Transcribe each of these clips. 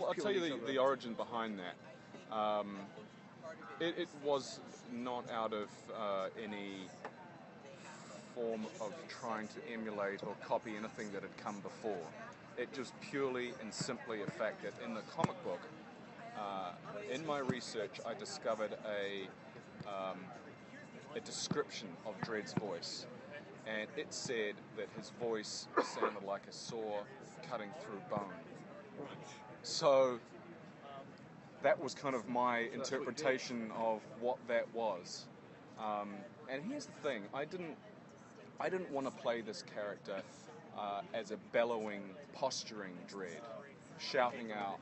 Well, I'll tell you the origin behind that. It was not out of any form of trying to emulate or copy anything that had come before. It just purely and simply a fact that in the comic book, in my research, I discovered a description of Dredd's voice, and it said that his voice sounded like a saw cutting through bone. So that was kind of my interpretation of what that was. And here's the thing: I didn't want to play this character as a bellowing, posturing Dredd, shouting out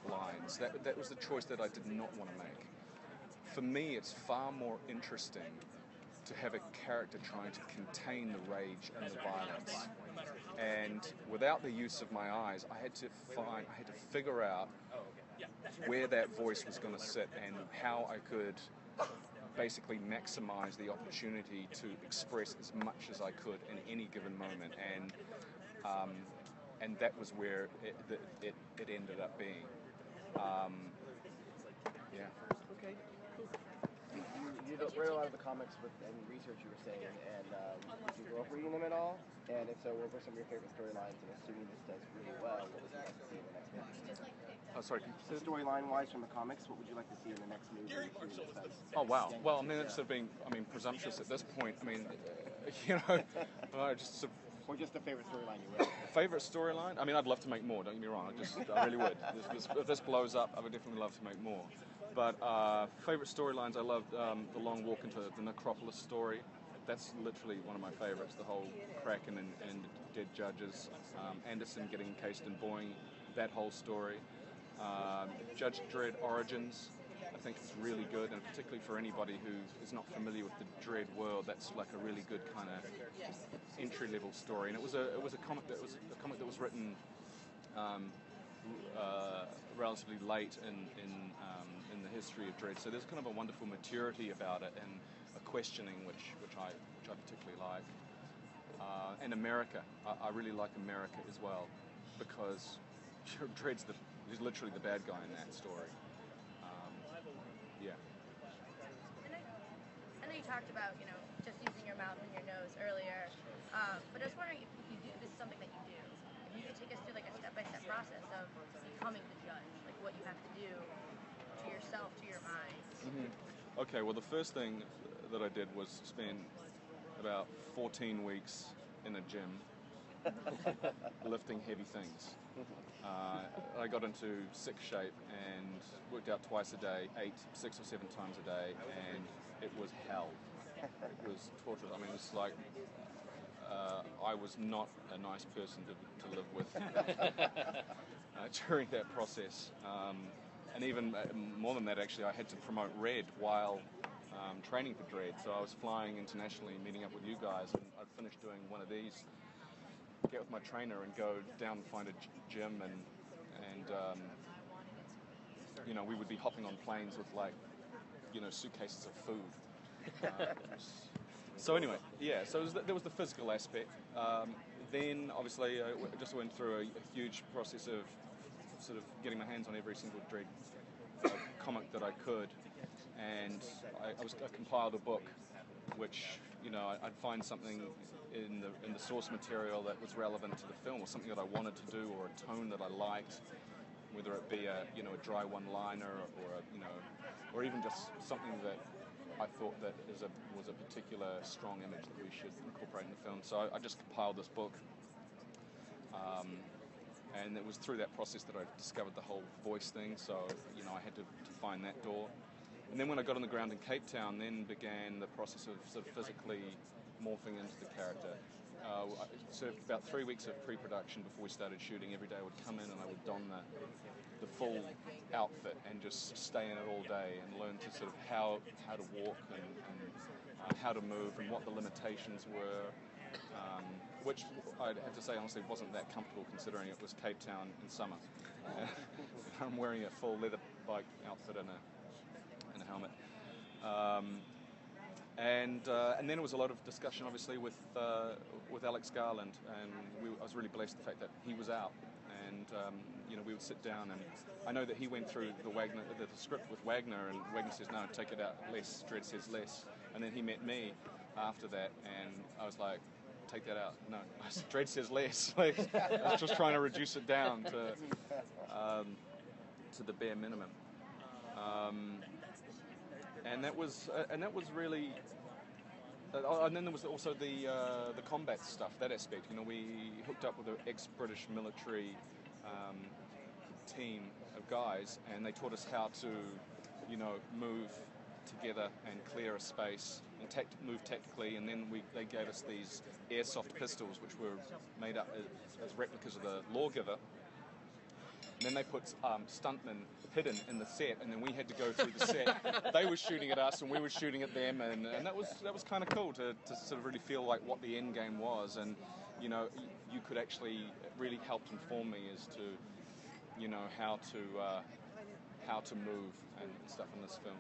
lines. That was the choice that I did not want to make. For me, it's far more interesting to have a character trying to contain the rage and the violence. And without the use of my eyes, I had to figure out where that voice was going to sit and how I could basically maximize the opportunity to express as much as I could in any given moment. And that was where it ended up being. Yeah. Okay, cool. You read a lot of the comics and research you were saying, and did you grow up reading them at all? And if so, what were some of your favorite storylines? And assuming this does really well, what would you like to see in the next movie? Oh, sorry. So storyline-wise from the comics, what would you like to see in the next movie? Oh, wow. Well, I mean, it's sort of being, presumptuous at this point. I mean, I just sort of... Or just a favorite storyline you read? Favorite storyline? I mean, I'd love to make more, don't get me wrong. I really would. If this blows up, I would definitely love to make more. But favorite storylines, I loved the long walk into the Necropolis story. That's literally one of my favorites, the whole Kraken and dead judges. Anderson getting encased in Boeing, that whole story. Judge Dredd Origins, I think it's really good, and particularly for anybody who is not familiar with the Dredd world, that's like a really good kind of entry-level story. And it was a comic that was written relatively late in the history of Dredd. So there's kind of a wonderful maturity about it and a questioning which I particularly like. And America, I really like America as well, because Dredd's he's literally the bad guy in that story. Yeah. I know you talked about, just using your mouth and your nose earlier, but I was wondering if this is something that you do. If you could take us through like a step-by-step process of becoming the judge, like what you have to do to yourself, to your mind. Mm-hmm. Okay, well the first thing that I did was spend about 14 weeks in a gym lifting heavy things. I got into sick shape and worked out twice a day, ate 6 or 7 times a day, and it was hell. It was torture. I mean, it's like I was not a nice person to live with during that process. And even more than that, actually, I had to promote Red while training for Dredd. So I was flying internationally, meeting up with you guys, and I'd finished doing one of these, get with my trainer and go down and find a gym, and we would be hopping on planes with suitcases of food. So anyway, yeah, so there was the physical aspect. Then obviously I just went through a huge process of sort of getting my hands on every single Dredd comic that I could, and I compiled a book which I'd find something in the source material that was relevant to the film, or something that I wanted to do, or a tone that I liked, whether it be a dry one-liner or even just something that I thought that was a particular strong image that we should incorporate in the film. So I just compiled this book, and it was through that process that I discovered the whole voice thing. So I had to find that door. And then when I got on the ground in Cape Town, then began the process of sort of physically morphing into the character. So about 3 weeks of pre-production before we started shooting. Every day I would come in and I would don the full outfit and just stay in it all day and learn to sort of how to walk and how to move and what the limitations were, which I'd have to say honestly wasn't that comfortable considering it was Cape Town in summer. I'm wearing a full leather bike outfit and a helmet. And then there was a lot of discussion, obviously, with Alex Garland, and I was really blessed the fact that he was out, and you know, we would sit down, and I know that he went through the script with Wagner, and Wagner says, no, take it out less, Dredd says less. And then he met me after that, and I was like, take that out. No, Dredd says less. Like, I was just trying to reduce it down to the bare minimum. And that was really. And then there was also the combat stuff, that aspect. You know, we hooked up with an ex-British military team of guys, and they taught us how to, you know, move together and clear a space and move tactically. And then they gave us these airsoft pistols, which were made up as replicas of the Lawgiver. And then they put stuntmen hidden in the set, and then we had to go through the set. They were shooting at us, and we were shooting at them, and that was kind of cool to sort of really feel like what the end game was. And you know, you could actually, it really helped inform me as to, you know, how to move and stuff in this film.